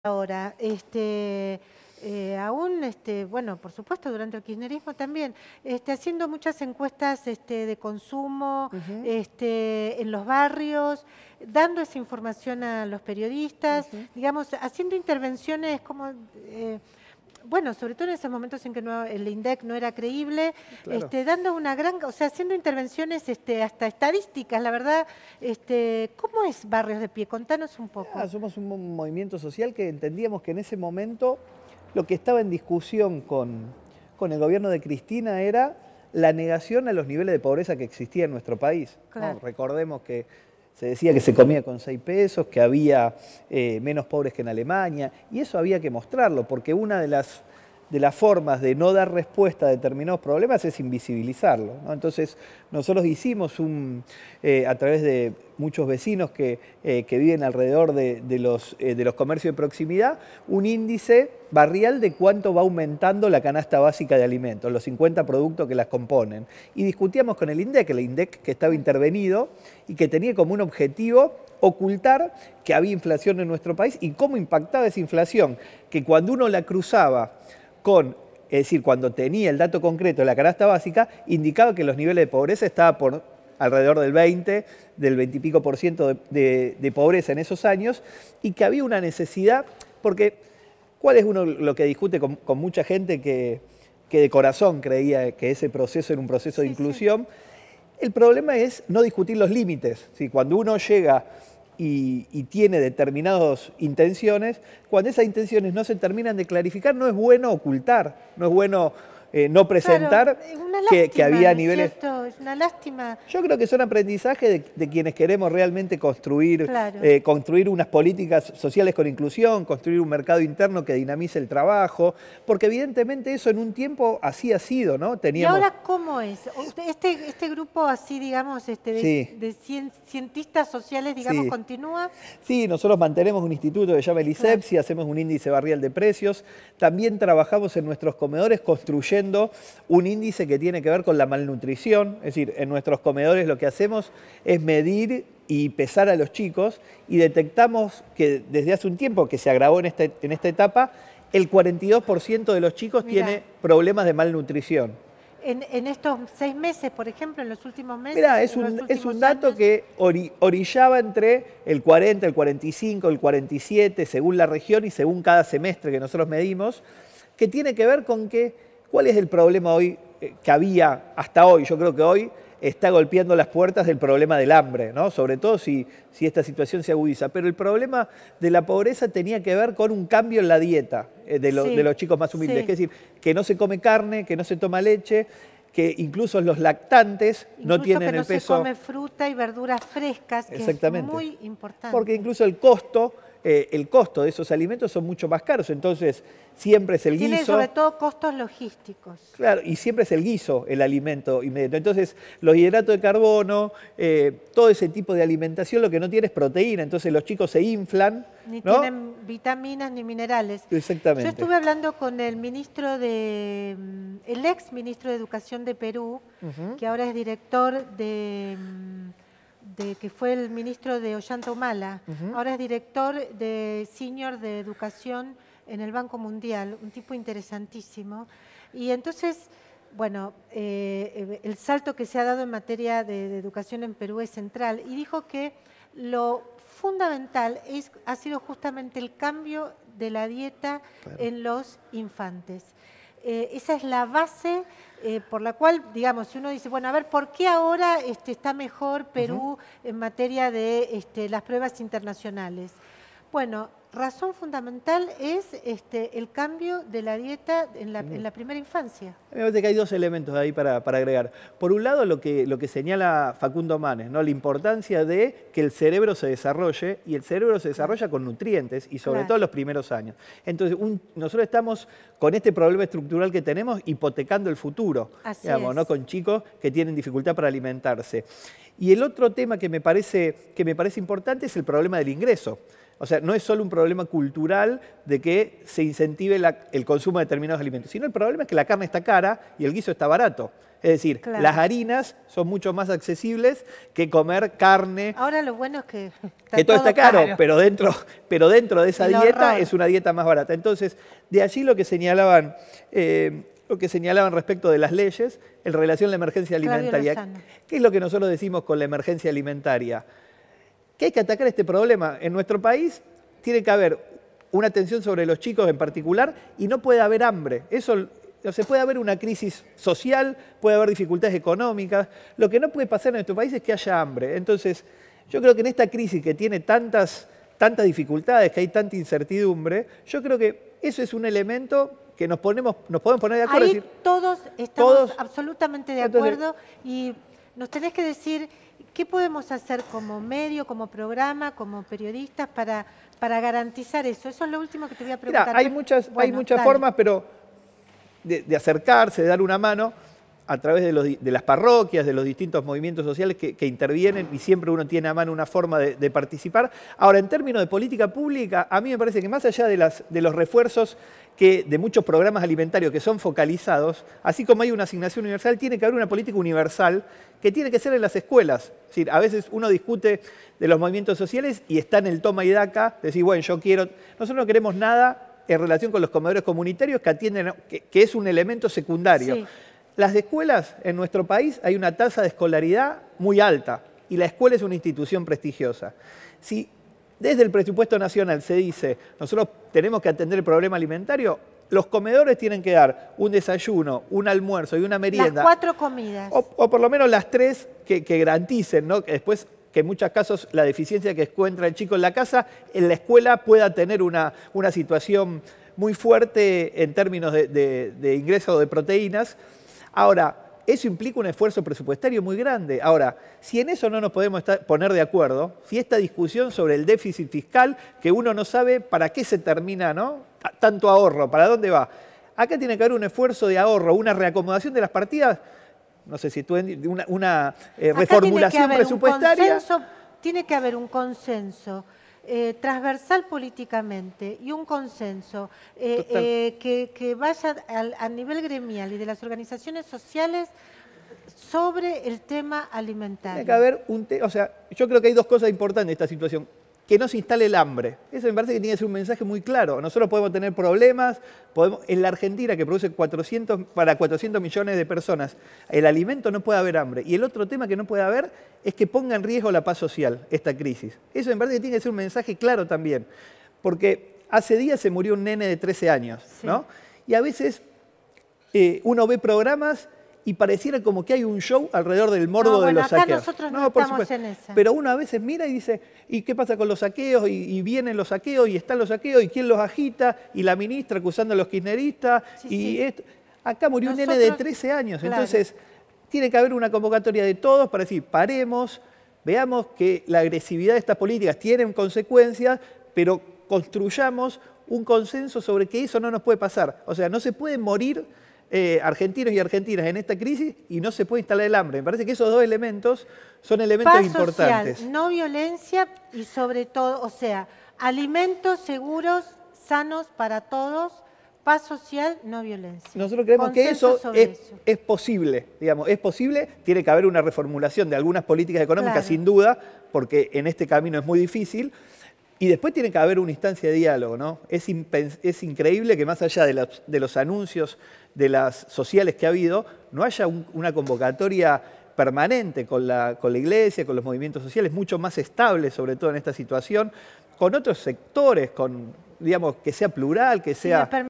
ahora, aún, bueno, por supuesto, durante el kirchnerismo también, haciendo muchas encuestas de consumo, en los barrios, dando esa información a los periodistas, digamos, haciendo intervenciones como... bueno, sobre todo en esos momentos en que el INDEC no era creíble, Claro. dando una gran, o sea, haciendo intervenciones hasta estadísticas, la verdad. ¿Cómo es Barrios de Pie? Contanos un poco. Somos un movimiento social que entendíamos que en ese momento lo que estaba en discusión con el gobierno de Cristina era la negación a los niveles de pobreza que existía en nuestro país, ¿no? Claro. Recordemos que se decía que se comía con 6 pesos, que había menos pobres que en Alemania, y eso había que mostrarlo, porque una de las formas de no dar respuesta a determinados problemas es invisibilizarlo, ¿no? Entonces, nosotros hicimos a través de muchos vecinos que viven alrededor de los comercios de proximidad, un índice barrial de cuánto va aumentando la canasta básica de alimentos, los 50 productos que las componen. Y discutíamos con el INDEC que estaba intervenido y que tenía como un objetivo ocultar que había inflación en nuestro país y cómo impactaba esa inflación, que cuando uno la cruzaba es decir, cuando tenía el dato concreto de la canasta básica, indicaba que los niveles de pobreza estaban por alrededor del 20, del 20 y pico por ciento de pobreza en esos años, y que había una necesidad, porque ¿cuál es lo que discute con mucha gente que de corazón creía que ese proceso era un proceso de inclusión? El problema es no discutir los límites. ¿Sí? Cuando uno llega y tiene determinadas intenciones, cuando esas intenciones no se terminan de clarificar, no es bueno ocultar, no es bueno no presentar, claro, es una lástima, que había niveles... Es una lástima. Yo creo que son aprendizajes de quienes queremos realmente construir, Claro. Construir unas políticas sociales con inclusión, construir un mercado interno que dinamice el trabajo, porque evidentemente eso en un tiempo así ha sido, ¿no? Teníamos... ¿Y ahora cómo es? Este grupo así, digamos, de cientistas sociales, digamos, ¿continúa? Sí, nosotros mantenemos un instituto que se llama el ISEPSI, hacemos un índice barrial de precios, también trabajamos en nuestros comedores construyendo un índice que tiene que ver con la malnutrición, es decir, en nuestros comedores lo que hacemos es medir y pesar a los chicos y detectamos que desde hace un tiempo que se agravó en esta etapa, el 42% de los chicos tiene problemas de malnutrición. En estos 6 meses, por ejemplo, en los últimos meses. Mirá, es un dato que orillaba entre el 40, el 45, el 47, según la región y según cada semestre que nosotros medimos, que tiene que ver con ¿cuál es el problema hoy que había hasta hoy? Yo creo que hoy está golpeando las puertas del problema del hambre, ¿no? Sobre todo si esta situación se agudiza. Pero el problema de la pobreza tenía que ver con un cambio en la dieta de los chicos más humildes. Es decir, que no se come carne, que no se toma leche, que incluso los lactantes no tienen el peso... Incluso que no se come fruta y verduras frescas, que es muy importante. Porque incluso el costo de esos alimentos son mucho más caros, entonces siempre es el guiso. Tiene sobre todo costos logísticos. Claro, y siempre es el guiso el alimento inmediato. Entonces los hidratos de carbono, todo ese tipo de alimentación lo que no tiene es proteína, entonces los chicos se inflan. Ni ¿no? tienen vitaminas ni minerales. Exactamente. Yo estuve hablando con el ex ministro de Educación de Perú, que ahora es director que fue el ministro de Ollanta Humala, ahora es director de Senior de Educación en el Banco Mundial, un tipo interesantísimo. Y entonces, bueno, el salto que se ha dado en materia de educación en Perú es central, y dijo que lo fundamental ha sido justamente el cambio de la dieta en los infantes. Esa es la base por la cual, digamos, si uno dice, bueno, a ver, ¿por qué ahora está mejor Perú en materia de las pruebas internacionales? Bueno, razón fundamental es el cambio de la dieta en la primera infancia. Me parece que hay dos elementos ahí para agregar. Por un lado, lo que señala Facundo Manes, ¿no? La importancia de que el cerebro se desarrolle, y el cerebro se desarrolla con nutrientes, y sobre todo en los primeros años. Entonces, nosotros estamos con este problema estructural que tenemos hipotecando el futuro, digamos, ¿no? Con chicos que tienen dificultad para alimentarse. Y el otro tema que me parece importante es el problema del ingreso. O sea, no es solo un problema cultural de que se incentive el consumo de determinados alimentos, sino el problema es que la carne está cara y el guiso está barato. Es decir, claro, las harinas son mucho más accesibles que comer carne. Ahora lo bueno es que todo está caro, pero dentro de esa dieta es una dieta más barata. Entonces, de allí lo que señalaban respecto de las leyes en relación a la emergencia alimentaria. ¿Qué es lo que nosotros decimos con la emergencia alimentaria? Que hay que atacar este problema. En nuestro país tiene que haber una atención sobre los chicos en particular y no puede haber hambre. Eso, o sea, puede haber una crisis social, puede haber dificultades económicas. Lo que no puede pasar en nuestro país es que haya hambre. Entonces, yo creo que en esta crisis que tiene tantas dificultades, que hay tanta incertidumbre, yo creo que eso es un elemento que nos podemos poner de acuerdo. Ahí decir, todos estamos absolutamente de acuerdo. Y nos tenés que decir qué podemos hacer como medio, como programa, como periodistas para garantizar eso. Eso es lo último que te voy a preguntar. Mira, hay muchas formas, pero de acercarse, de dar una mano a través de las parroquias, de los distintos movimientos sociales que intervienen, y siempre uno tiene a mano una forma de participar. Ahora, en términos de política pública, a mí me parece que más allá de los refuerzos de muchos programas alimentarios que son focalizados, así como hay una asignación universal, tiene que haber una política universal que tiene que ser en las escuelas. Es decir, a veces uno discute de los movimientos sociales y está en el toma y daca, decir, bueno, nosotros no queremos nada en relación con los comedores comunitarios que atienden, que es un elemento secundario. Sí. Las escuelas en nuestro país hay una tasa de escolaridad muy alta y la escuela es una institución prestigiosa. Si desde el presupuesto nacional se dice, nosotros tenemos que atender el problema alimentario, los comedores tienen que dar un desayuno, un almuerzo y una merienda. Las 4 comidas. O por lo menos las 3 que garanticen, ¿no? Que después, que en muchos casos la deficiencia que encuentra el chico en la casa, en la escuela pueda tener una situación muy fuerte en términos de ingreso de proteínas. Ahora, eso implica un esfuerzo presupuestario muy grande. Ahora, si en eso no nos podemos poner de acuerdo, si esta discusión sobre el déficit fiscal, que uno no sabe para qué se termina, ¿no? Tanto ahorro, ¿para dónde va? Acá tiene que haber un esfuerzo de ahorro, una reacomodación de las partidas, no sé si una reformulación presupuestaria. Tiene que haber un consenso transversal políticamente y un consenso que vaya a nivel gremial y de las organizaciones sociales sobre el tema alimentario. Tiene que haber o sea, yo creo que hay 2 cosas importantes en esta situación. Que no se instale el hambre. Eso me parece que tiene que ser un mensaje muy claro. Nosotros podemos tener problemas, en la Argentina, que produce para 400 millones de personas, el alimento, no puede haber hambre. Y el otro tema que no puede haber es que ponga en riesgo la paz social, esta crisis. Eso me parece que tiene que ser un mensaje claro también. Porque hace días se murió un nene de 13 años, ¿no? Y a veces uno ve programas y pareciera como que hay un show alrededor del morbo de los saqueos. Acá nosotros no estamos en esa. Pero uno a veces mira y dice, ¿y qué pasa con los saqueos? Y vienen los saqueos, y están los saqueos, y quién los agita, y la ministra acusando a los kirchneristas. Acá murió un nene de 13 años. Claro. Entonces, tiene que haber una convocatoria de todos para decir, paremos, veamos que la agresividad de estas políticas tiene consecuencias, pero construyamos un consenso sobre que eso no nos puede pasar. O sea, no se puede morir argentinos y argentinas en esta crisis y no se puede instalar el hambre. Me parece que esos 2 elementos son elementos importantes. Social, no violencia y sobre todo, o sea, alimentos seguros, sanos para todos, paz social, no violencia. Nosotros creemos que eso es posible, digamos, es posible. Tiene que haber una reformulación de algunas políticas económicas, claro, sin duda, porque en este camino es muy difícil. Y después tiene que haber una instancia de diálogo, ¿no? Es increíble que más allá de los anuncios de las sociales que ha habido, no haya una convocatoria permanente con la iglesia, con los movimientos sociales, mucho más estable, sobre todo en esta situación, con otros sectores, digamos, que sea plural, que sea...